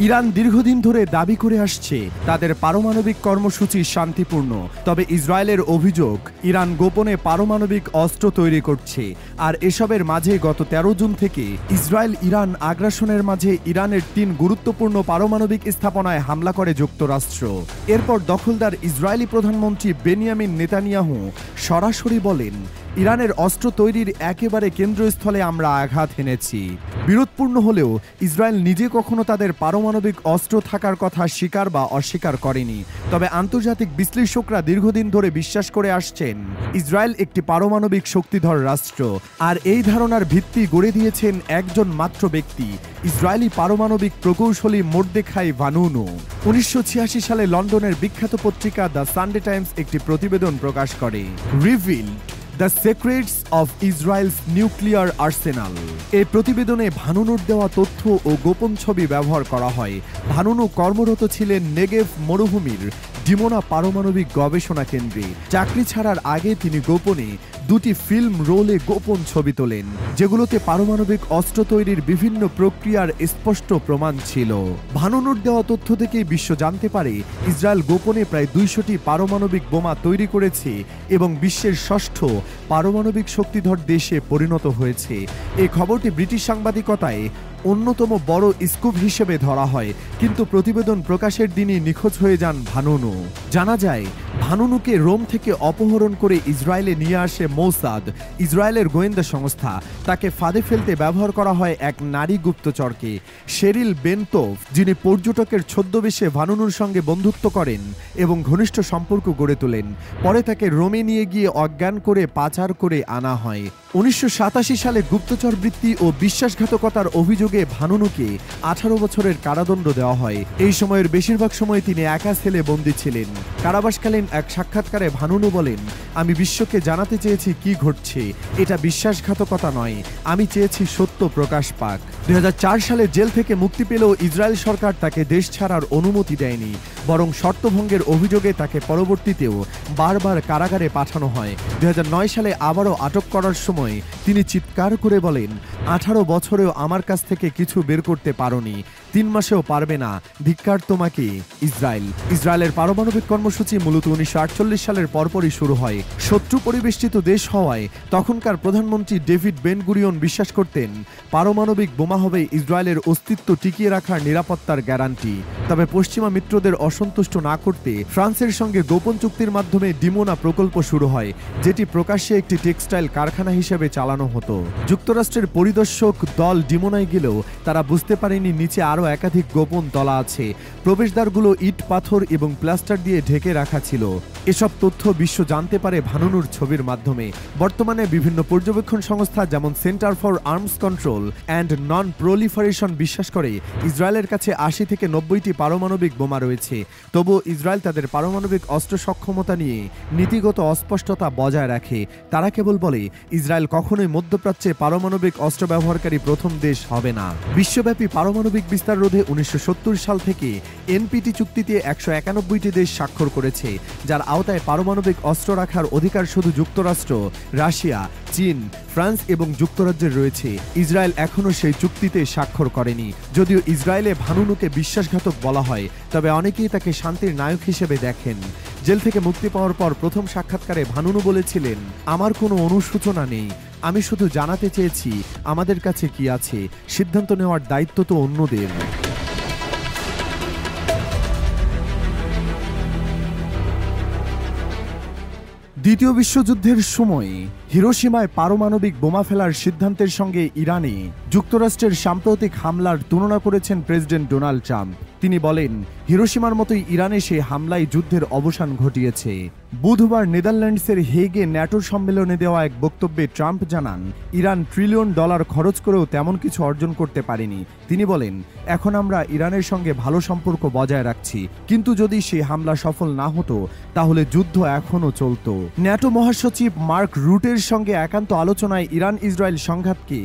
Iran দীর্ঘদিন ধরে দাবি করে আসছে তাদের পারমাণবিক কর্মসূচি শান্তিপূর্ণ, তবে ইসরায়েলের অভিযোগ ইরান গোপনে পারমাণবিক অস্ত্র তৈরি করছে। আর এসবের মাঝে গত 13 জুন থেকে ইসরায়েল ইরান আগ্রাসনের মাঝে ইরানের 3 গুরুত্বপূর্ণ পারমাণবিক স্থাপনায় হামলা করে যুক্তরাষ্ট্র। এরপর দখলদার ইসরায়েলি প্রধানমন্ত্রী বেনিয়ামিন নেতানিয়াহু সরাসরি বলেন, ইরানের অস্ত্র তৈরির একেবারে কেন্দ্রস্থলে আমরা আঘাত হেনেছি। বিরোধপূর্ণ হলেও ইসরায়েল নিজে কখনো তাদের পারমাণবিক অস্ত্র থাকার কথা স্বীকার বা অস্বীকার করেনি। তবে আন্তর্জাতিক বিশ্লেষকরা দীর্ঘদিন ধরে বিশ্বাস করে আসছেন ইসরায়েল একটি পারমাণবিক শক্তিধর রাষ্ট্র। আর এই ধারণার ভিত্তি গড়ে দিয়েছেন একজন মাত্র ব্যক্তি, ইসরায়েলি পারমাণবিক প্রকৌশলী মোর্দেখাই ভানুনু। 1986 সালে লন্ডনের বিখ্যাত পত্রিকা দ্য সানডে টাইমস একটি প্রতিবেদন প্রকাশ করে, reveal the secrets of Israel's nuclear Arsenal. এই প্রতিবেদনে ভানুনুর দেওয়া তথ্য ও গোপন ছবি ব্যবহার করা হয়। ভানুনু কর্মরত ছিলেন নেগেভ মরুভূমির ডিমোনা পারমাণবিক গবেষণা কেন্দ্রে। চাকরি ছাড়ার আগে তিনি গোপনে 2টি ফিল্ম রোলে গোপন ছবি তোলেন, যেগুলোতে পারমাণবিক অস্ত্র তৈরির বিভিন্ন প্রক্রিয়ার স্পষ্ট প্রমাণ ছিল। ভানুনুর দেওয়া তথ্য থেকেই বিশ্ব জানতে পারে ইসরায়েল গোপনে প্রায় 200টি পারমাণবিক বোমা তৈরি করেছে এবং বিশ্বের 6ষ্ঠ পারমাণবিক শক্তিধর দেশে পরিণত হয়েছে। এই খবরটি ব্রিটিশ সাংবাদিকতায় অন্যতম বড় স্কুপ হিসেবে ধরা হয়, কিন্তু প্রতিবেদন প্রকাশের দিনই নিখোঁজ হয়ে যান ভানুনু। জানা যায়, ভানুনুকে রোম থেকে অপহরণ করে ইসরায়েলে নিয়ে আসে মোসাদ, ইসরায়েলের গোয়েন্দা সংস্থা। তাকে ফাঁদে ফেলতে ব্যবহার করা হয় এক নারী গুপ্তচরকে, শেরিল বেনতোভ, যিনি পর্যটকের ছদ্মবেশে ভানুনুর সঙ্গে বন্ধুত্ব করেন এবং ঘনিষ্ঠ সম্পর্ক গড়ে তোলেন। পরে তাকে রোমে নিয়ে গিয়ে অজ্ঞান করে পাচার করে আনা হয়। 1987 সালে গুপ্তচর বৃত্তি ও বিশ্বাসঘাতকতার অভিযোগে ভানুনুকে 18 বছরের কারাদণ্ড দেওয়া হয়। এই সময়ের বেশিরভাগ সময় তিনি একা সেলে বন্দী ছিলেন। কারাবাসকালীন এক সাক্ষাৎকারে ভানুনু বলেন, আমি বিশ্বকে জানাতে চেয়েছি কি ঘটছে, এটা বিশ্বাসঘাতকতা নয়, আমি চেয়েছি সত্য প্রকাশ পাক। 2004 সালে জেল থেকে মুক্তি পেলেও ইসরায়েল সরকার তাকে দেশ ছাড়ার অনুমতি দেয়নি, বরং শর্তভঙ্গের অভিযোগে তাকে পরবর্তীতেও বারবার কারাগারে পাঠানো হয়। 2009 সালে আবারও আটক করার সময় তিনি চিৎকার করে বলেন, 18 বছরেও আমার কাছ থেকে কিছু বের করতে পারোনি, 3 মাসেও পারবে না, ধিক্কার তোমাকে ইসরায়েল। ইসরায়েলের পারমাণবিক কর্মসূচি মূলত 1948 সালের পরপরই শুরু হয়। শত্রু পরিবেষ্টিত দেশ হওয়ায় তখনকার প্রধানমন্ত্রী ডেভিড বেন গুরিয়ন বিশ্বাস করতেন পারমাণবিক বোমা হবে ইসরায়েলের অস্তিত্ব টিকিয়ে রাখার নিরাপত্তার গ্যারান্টি। তবে পশ্চিমা মিত্রদের অসন্তুষ্ট না করতে ফ্রান্সের সঙ্গে গোপন চুক্তির মাধ্যমে ডিমোনা প্রকল্প শুরু হয়, যেটি প্রকাশ্যে একটি টেক্সটাইল কারখানা হিসেবে চালানো হতো। যুক্তরাষ্ট্রের পরিদর্শক দল ডিমোনায় গেলেও তারা বুঝতে পারেনি নিচে আরও একাধিক গোপন তলা আছে। প্রবেশদ্বারগুলো ইট, পাথর এবং প্লাস্টার দিয়ে ঢেকে রাখা ছিল। এসব তথ্য বিশ্ব জানতে পারে ভানুনুর ছবির মাধ্যমে। বর্তমানে বিভিন্ন পর্যবেক্ষণ সংস্থা যেমন centre for arms control and non proliferation বিশ্বাস করে ইসরায়েলের কাছে 80 থেকে 90টি পারমাণবিক বোমা রয়েছে। তবুও ইসরায়েল তাদের পারমাণবিক অস্ত্র সক্ষমতা নিয়ে নীতিগত অস্পষ্টতা বজায় রাখে। তারা কেবল বলে ইসরায়েল কখনোই মধ্যপ্রাচ্যে পারমাণবিক অস্ত্র ব্যবহারকারী প্রথম দেশ হবে না। বিশ্বব্যাপী পারমাণবিক বিস্তার রোধে 1970 সাল থেকে এনপিটি চুক্তিতে 191টি দেশ স্বাক্ষর করেছে, যার আওতায় পারমাণবিক অস্ত্র রাখার অধিকার শুধু যুক্তরাষ্ট্র, রাশিয়া, চীন, ফ্রান্স এবং যুক্তরাজ্যের রয়েছে। ইসরায়েল এখনও সেই চুক্তিতে স্বাক্ষর করেনি। যদিও ইসরায়েলে ভানুনুকে বিশ্বাসঘাতক বলা হয়, তবে অনেকেই তাকে শান্তির নায়ক হিসেবে দেখেন। জেল থেকে মুক্তি পাওয়ার পর প্রথম সাক্ষাৎকারে ভানুনু বলেছিলেন, আমার কোনো অনুশোচনা নেই, আমি শুধু জানাতে চেয়েছি আমাদের কাছে কি আছে, সিদ্ধান্ত নেওয়ার দায়িত্ব তো অন্যদের। দ্বিতীয় বিশ্বযুদ্ধের সময় হিরোশিমায় পারমাণবিক বোমা ফেলার সিদ্ধান্তের সঙ্গে ইরানে যুক্তরাষ্ট্রের সাম্প্রতিক হামলার তুলনা করেছেন প্রেসিডেন্ট ডোনাল্ড ট্রাম্প। তিনি বলেন, হিরোশিমার মতোই ইরানে সেই হামলায় যুদ্ধের অবসান ঘটিয়েছে। বুধবার নেদারল্যান্ডসের হেগে ন্যাটো সম্মেলনে দেওয়া এক বক্তব্যে ট্রাম্প জানান, ইরান $1 ট্রিলিয়ন খরচ করেও তেমন কিছু অর্জন করতে পারেনি। তিনি বলেন, এখন আমরা ইরানের সঙ্গে ভালো সম্পর্ক বজায় রাখছি, কিন্তু যদি সেই হামলা সফল না হতো তাহলে যুদ্ধ এখনও চলত। ন্যাটো মহাসচিব মার্ক রুটের সঙ্গে একান্ত আলোচনায় ইরান ইসরায়েল সংঘাতকে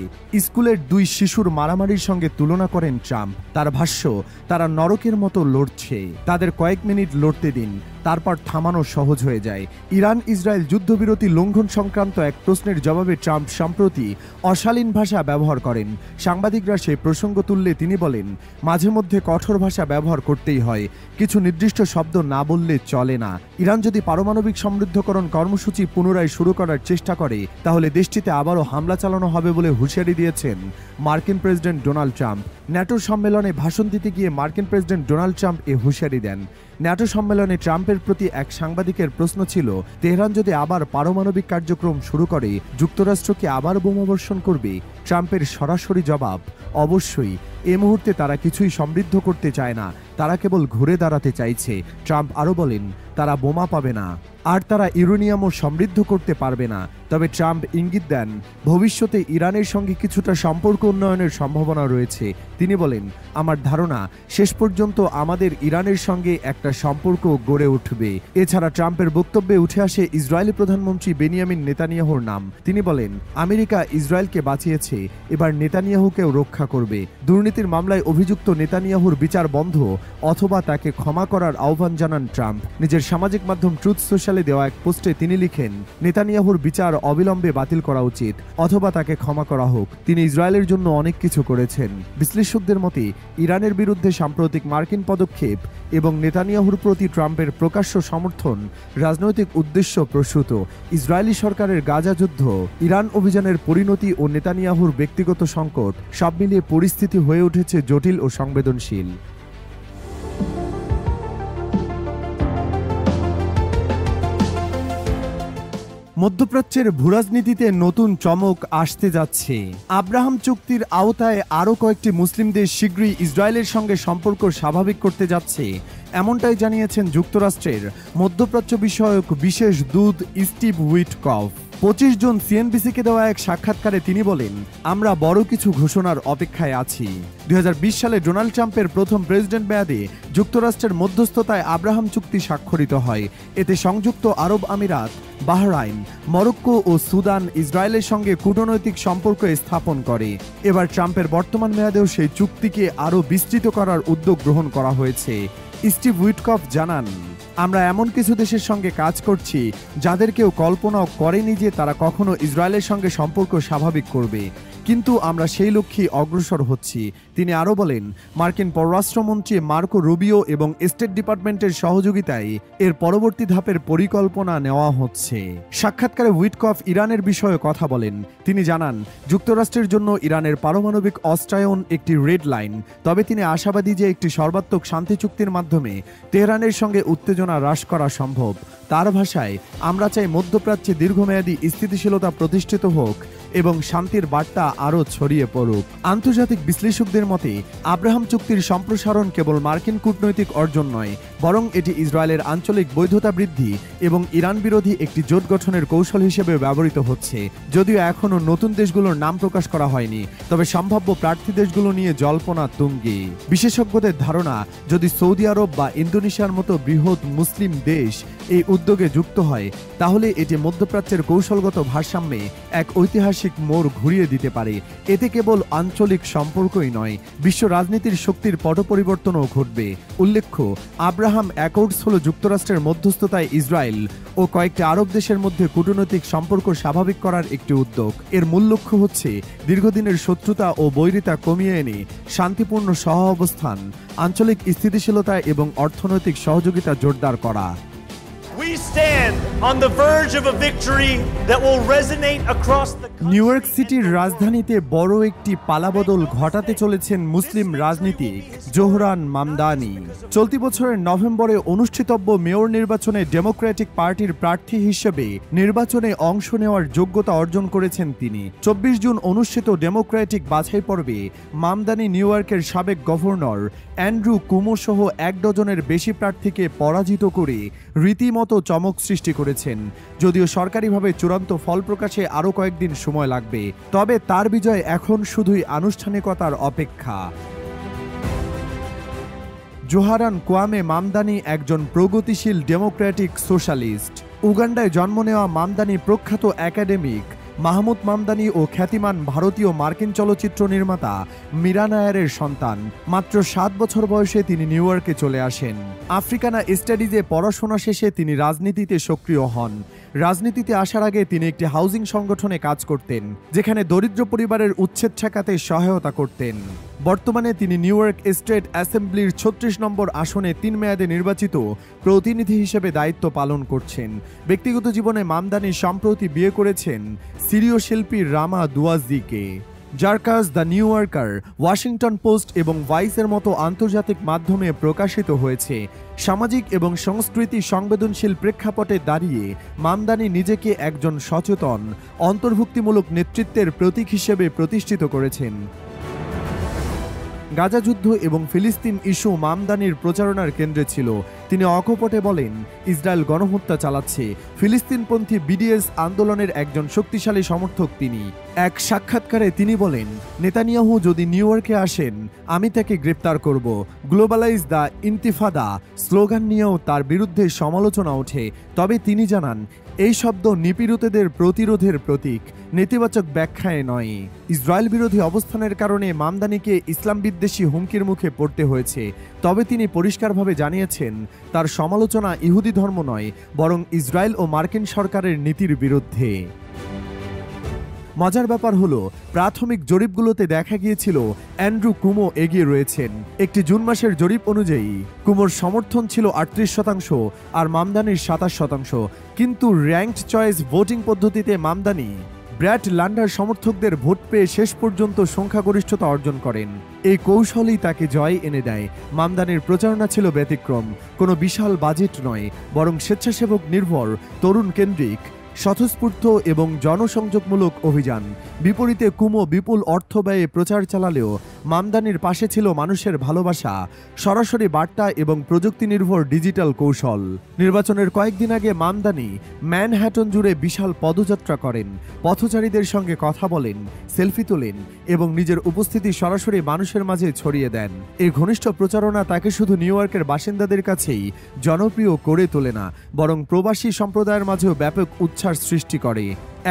স্কুলের 2 শিশুর মারামারির সঙ্গে তুলনা করেন ট্রাম্প। তার ভাষ্য, তারা নরকের মতো লড়ছে। লড়ছে, তাদের কয়েক মিনিট লড়তে দিন, তারপর থামানো সহজ হয়ে যায়। ইরান ইসরায়েল যুদ্ধবিরতি লঙ্ঘন সংক্রান্ত এক প্রশ্নের জবাবে ট্রাম্প সম্প্রতি অশালীন ভাষা ব্যবহার করেন। সাংবাদিকরা সেই প্রসঙ্গ তুললে তিনি বলেন, মাঝে মধ্যে কঠোর ভাষা ব্যবহার করতেই হয়, কিছু নির্দিষ্ট শব্দ না বললে চলে না। ইরান যদি পারমাণবিক সমৃদ্ধকরণ কর্মসূচি পুনরায় শুরু করার চেষ্টা করে তাহলে দেশটিতে আবারও হামলা চালানো হবে বলে হুঁশিয়ারি দিয়েছেন মার্কিন প্রেসিডেন্ট ডোনাল্ড ট্রাম্প। ন্যাটো সম্মেলনে ভাষণ দিতে গিয়ে মার্কিন প্রেসিডেন্ট ডোনাল্ড ট্রাম্প এ হুঁশিয়ারি দেন। ন্যাটো সম্মেলনে ট্রাম্পের প্রতি এক সাংবাদিকের প্রশ্ন ছিল, তেহরান যদি আবার পারমাণবিক কার্যক্রম শুরু করে যুক্তরাষ্ট্রকে আবার বোমাবর্ষণ করবে? ট্রাম্পের সরাসরি জবাব, অবশ্যই। এ মুহূর্তে তারা কিছুই সমৃদ্ধ করতে চায় না, তারা কেবল ঘুরে দাঁড়াতে চাইছে। ট্রাম্প আরও বলেন, তারা বোমা পাবে না আর তারা ইউরেনিয়ামও সমৃদ্ধ করতে পারবে না। তবে ট্রাম্প ইঙ্গিত দেন ভবিষ্যতে ইরানের সঙ্গে কিছুটা সম্পর্ক উন্নয়নের সম্ভাবনা রয়েছে। তিনি বলেন, আমার ধারণা শেষ পর্যন্ত আমাদের ইরানের সঙ্গে একটা সম্পর্ক গড়ে উঠবে। এছাড়া ট্রাম্পের বক্তব্যে উঠে আসে ইসরায়েলি প্রধানমন্ত্রী বেনিয়ামিন নেতানিয়াহুর নাম। তিনি বলেন, আমেরিকা ইসরায়েলকে বাঁচিয়েছে, এবার নেতানিয়াহুকেও রক্ষা করবে। দুর্নীতির মামলায় অভিযুক্ত নেতানিয়াহুর বিচার বন্ধ অথবা তাকে ক্ষমা করার আহ্বান জানান ট্রাম্প। নিজের সামাজিক মাধ্যম ট্রুথ সোশ্যালে দেওয়া এক পোস্টে তিনি লিখেন, নেতানিয়াহুর বিচার অবিলম্বে বাতিল করা উচিত অথবা তাকে ক্ষমা করা হোক। তিনি ইসরায়েলের জন্য অনেক কিছু করেছেন। বিশ্লেষকদের মতে ইরানের বিরুদ্ধে সাম্প্রতিক মার্কিন পদক্ষেপ এবং নেতানিয়াহুর প্রতি ট্রাম্পের প্রকাশ্য সমর্থন রাজনৈতিক উদ্দেশ্য প্রসূত। ইসরায়েলি সরকারের গাজা যুদ্ধ, ইরান অভিযানের পরিণতি ও নেতানিয়াহুর ব্যক্তিগত সংকট সব মিলিয়ে পরিস্থিতি হয়ে উঠেছে জটিল ও সংবেদনশীল। মধ্যপ্রাচ্যের ভূরাজনীতিতে নতুন চমক আসতে যাচ্ছে। আব্রাহাম চুক্তির আওতায় আরও কয়েকটি মুসলিম দেশ শীঘ্রই ইসরায়েলের সঙ্গে সম্পর্ক স্বাভাবিক করতে যাচ্ছে, এমনটাই জানিয়েছেন যুক্তরাষ্ট্রের মধ্যপ্রাচ্য বিষয়ক বিশেষ দূত স্টিভ উইটকফ। 25 জুন সিএনবিসিকে দেওয়া এক সাক্ষাৎকারে তিনি বলেন, আমরা বড় কিছু ঘোষণার অপেক্ষায় আছি। 2020 সালে ডোনাল্ড ট্রাম্পের প্রথম প্রেসিডেন্ট মেয়াদে যুক্তরাষ্ট্রের মধ্যস্থতায় আব্রাহাম চুক্তি স্বাক্ষরিত হয়। এতে সংযুক্ত আরব আমিরাত, বাহরাইন, মরক্কো ও সুদান ইসরায়েলের সঙ্গে কূটনৈতিক সম্পর্ক স্থাপন করে। এবার ট্রাম্পের বর্তমান মেয়াদেও সেই চুক্তিকে আরও বিস্তৃত করার উদ্যোগ গ্রহণ করা হয়েছে। স্টিভ উইটকফ জানান, আমরা এমন কিছু দেশের সঙ্গে কাজ করছি যাদের কেউ কল্পনাও করেনি যে তারা কখনো ইসরায়েলের সঙ্গে সম্পর্ক স্বাভাবিক করবে, কিন্তু আমরা সেই লক্ষ্যে অগ্রসর হচ্ছি। তিনি আরও বলেন, মার্কিন পররাষ্ট্রমন্ত্রী মার্কো রুবিও এবং স্টেট ডিপার্টমেন্টের সহযোগিতায় এর পরবর্তী ধাপের পরিকল্পনা নেওয়া হচ্ছে। সাক্ষাৎকারে উইটকফ ইরানের বিষয়ে কথা বলেন। তিনি জানান, যুক্তরাষ্ট্রের জন্য ইরানের পারমাণবিক অস্ত্রায়ন একটি রেড লাইন, তবে তিনি আশাবাদী যে একটি সর্বাত্মক শান্তি চুক্তির মাধ্যমে তেহরানের সঙ্গে উত্তেজনা হ্রাস করা সম্ভব। তার ভাষায়, আমরা চাই মধ্যপ্রাচ্যে দীর্ঘমেয়াদী স্থিতিশীলতা প্রতিষ্ঠিত হোক এবং শান্তির বার্তা আরও ছড়িয়ে পড়ুক। আন্তর্জাতিক বিশ্লেষকদের মতে আব্রাহাম চুক্তির সম্প্রসারণ কেবল মার্কিন কূটনৈতিক অর্জন নয়, বরং এটি ইসরায়েলের আঞ্চলিক বৈধতা বৃদ্ধি এবং ইরান বিরোধী একটি জোট গঠনের কৌশল হিসেবে ব্যবহৃত হচ্ছে। যদিও এখনও নতুন দেশগুলোর নাম প্রকাশ করা হয়নি, তবে সম্ভাব্য প্রার্থী দেশগুলো নিয়ে জল্পনা তুঙ্গে। বিশেষজ্ঞদের ধারণা, যদি সৌদি আরব বা ইন্দোনেশিয়ার মতো বৃহৎ মুসলিম দেশ এই উদ্যোগে যুক্ত হয় তাহলে এটি মধ্যপ্রাচ্যের কৌশলগত ভারসাম্যে এক ঐতিহাসিক মোড় ঘুরিয়ে দিতে পারে। এতে কেবল আঞ্চলিক সম্পর্কই নয়, বিশ্ব রাজনীতির শক্তির পট পরিবর্তনও ঘটবে। উল্লেখ্য, আব্রাহাম অ্যাকর্ডস হল যুক্তরাষ্ট্রের মধ্যস্থতায় ইসরায়েল ও কয়েকটি আরব দেশের মধ্যে কূটনৈতিক সম্পর্ক স্বাভাবিক করার একটি উদ্যোগ। এর মূল লক্ষ্য হচ্ছে দীর্ঘদিনের শত্রুতা ও বৈরিতা কমিয়ে এনে শান্তিপূর্ণ সহাবস্থান, আঞ্চলিক স্থিতিশীলতা এবং অর্থনৈতিক সহযোগিতা জোরদার করা। We stand on the verge of a victory that will resonate across the country. New York সিটির রাজধানীতে বড় একটি পালাবদল ঘটাতে চলেছেন মুসলিম রাজনীতিক জোহরান মামদানি। চলতি বছরের নভেম্বরে অনুষ্ঠিতব্য মেয়র নির্বাচনে ডেমোক্রেটিক পার্টির প্রার্থী হিসেবে নির্বাচনে অংশ নেওয়ার যোগ্যতা অর্জন করেছেন তিনি। 24 জুন অনুষ্ঠিত ডেমোক্রেটিক বাছাই পর্বে মামদানি নিউ ইয়র্কের সাবেক গভর্নর অ্যান্ড্রু কুমো সহ 1 ডজনের বেশি প্রার্থীকে পরাজিত করে রীতিমতো চমক সৃষ্টি করেছেন। যদিও সরকারিভাবে চূড়ান্ত ফল প্রকাশে আরও কয়েকদিন সময় লাগবে, তবে তার বিজয় এখন শুধুই আনুষ্ঠানিকতার অপেক্ষা। জোহরান কোয়ামে মামদানি একজন প্রগতিশীল ডেমোক্রেটিক সোশ্যালিস্ট। উগান্ডায় জন্ম নেওয়া মামদানি প্রখ্যাত একাডেমিক, মাহমুদ মামদানি ও খ্যাতিমান ভারতীয় মার্কিন চলচ্চিত্র নির্মাতা মীরা নায়ারের সন্তান। মাত্র 7 বছর বয়সে তিনি নিউ ইয়র্কে চলে আসেন। আফ্রিকানা স্টাডিজে পড়াশোনা শেষে তিনি রাজনীতিতে সক্রিয় হন। রাজনীতিতে আসার আগে তিনি একটি হাউজিং সংগঠনে কাজ করতেন, যেখানে দরিদ্র পরিবারের উচ্ছেদ ঠেকাতে সহায়তা করতেন। বর্তমানে তিনি নিউ ইয়র্ক স্টেট অ্যাসেম্বলির 36 নম্বর আসনে 3 মেয়াদে নির্বাচিত প্রতিনিধি হিসেবে দায়িত্ব পালন করছেন। ব্যক্তিগত জীবনে মামদানি সম্প্রতি বিয়ে করেছেন সিরীয় শিল্পী রামা দুয়াজিকে, যার কাজ the new yorker, Washington post এবং ভাইসের মতো আন্তর্জাতিক মাধ্যমে প্রকাশিত হয়েছে। সামাজিক এবং সংস্কৃতি সংবেদনশীল প্রেক্ষাপটে দাঁড়িয়ে মামদানি নিজেকে একজন সচেতন, অন্তর্ভুক্তিমূলক নেতৃত্বের প্রতীক হিসেবে প্রতিষ্ঠিত করেছেন। গাজা যুদ্ধ এবং ফিলিস্তিন ইস্যু মামদানির প্রচারণার কেন্দ্রে ছিল। তিনি অকপটে বলেন, ইসরায়েল গণহত্যা চালাচ্ছে। ফিলিস্তিনপন্থী বিডিএস আন্দোলনের একজন শক্তিশালী সমর্থক তিনি। এক সাক্ষাৎকারে তিনি বলেন, নেতানিয়াহু যদি নিউ ইয়র্কে আসেন, আমি তাকে গ্রেপ্তার করব। গ্লোবালাইজ দ্য ইন্তিফাদা স্লোগান নিয়েও তার বিরুদ্ধে সমালোচনা ওঠে। তবে তিনি জানান, এই শব্দ নিপীড়িতদের প্রতিরোধের প্রতীক, নেতিবাচক ব্যাখ্যায় নয়। ইসরায়েল বিরোধী অবস্থানের কারণে মামদানিকে ইসলাম বিদ্বেষী হুমকির মুখে পড়তে হয়েছে। তবে তিনি পরিষ্কারভাবে জানিয়েছেন, তার সমালোচনা ইহুদি ধর্ম নয়, বরং ইসরায়েল ও মার্কিন সরকারের নীতির বিরুদ্ধে। মজার ব্যাপার হলো, প্রাথমিক জরিপগুলোতে দেখা গিয়েছিল অ্যান্ড্রু কুমো এগিয়ে রয়েছেন। একটি জুন মাসের জরিপ অনুযায়ী কুমোর সমর্থন ছিল 38% আর মামদানির 27%। কিন্তু র্যাঙ্কড চয়েস ভোটিং পদ্ধতিতে মামদানি ব্র্যাড লান্ডার সমর্থকদের ভোট পেয়ে শেষ পর্যন্ত সংখ্যাগরিষ্ঠতা অর্জন করেন। এই কৌশলই তাকে জয় এনে দেয়। মামদানির প্রচারণা ছিল ব্যতিক্রম, কোনো বিশাল বাজেট নয়, বরং স্বেচ্ছাসেবক নির্ভর, তরুণ কেন্দ্রিক, স্বতঃস্ফূর্ত এবং জনসংযোগমূলক অভিযান। বিপরীতে কুমো বিপুল অর্থ ব্যয়ে প্রচার চালালেও মামদানির পাশে ছিল মানুষের ভালোবাসা, সরাসরি বার্তা এবং প্রযুক্তি নির্ভর ডিজিটাল কৌশল। নির্বাচনের কয়েকদিন আগে মামদানি ম্যানহ্যাটন জুড়ে বিশাল পদযাত্রা করেন, পথচারীদের সঙ্গে কথা বলেন, সেলফি তোলেন এবং নিজের উপস্থিতি সরাসরি মানুষের মাঝে ছড়িয়ে দেন। এই ঘনিষ্ঠ প্রচারণা তাকে শুধু নিউ ইয়র্কের বাসিন্দাদের কাছেই জনপ্রিয় করে তোলে না, বরং প্রবাসী সম্প্রদায়ের মাঝেও ব্যাপক উচ্ছ্বাস সৃষ্টি করে।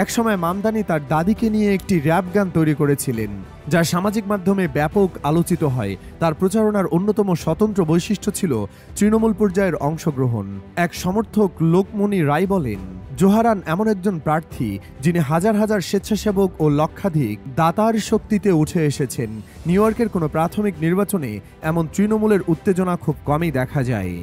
একসময় মামদানি তার দাদিকে নিয়ে একটি র্যাপ গান তৈরি করেছিলেন, যা সামাজিক মাধ্যমে ব্যাপক আলোচিত হয়। তার প্রচারণার অন্যতম স্বতন্ত্র বৈশিষ্ট্য ছিল তৃণমূল পর্যায়ের অংশগ্রহণ। এক সমর্থক লোকমণি রায় বলেন, জোহারান এমন একজন প্রার্থী যিনি হাজার হাজার স্বেচ্ছাসেবক ও লক্ষাধিক দাতার শক্তিতে উঠে এসেছেন। নিউ ইয়র্কের কোনো প্রাথমিক নির্বাচনে এমন তৃণমূলের উত্তেজনা খুব কমই দেখা যায়।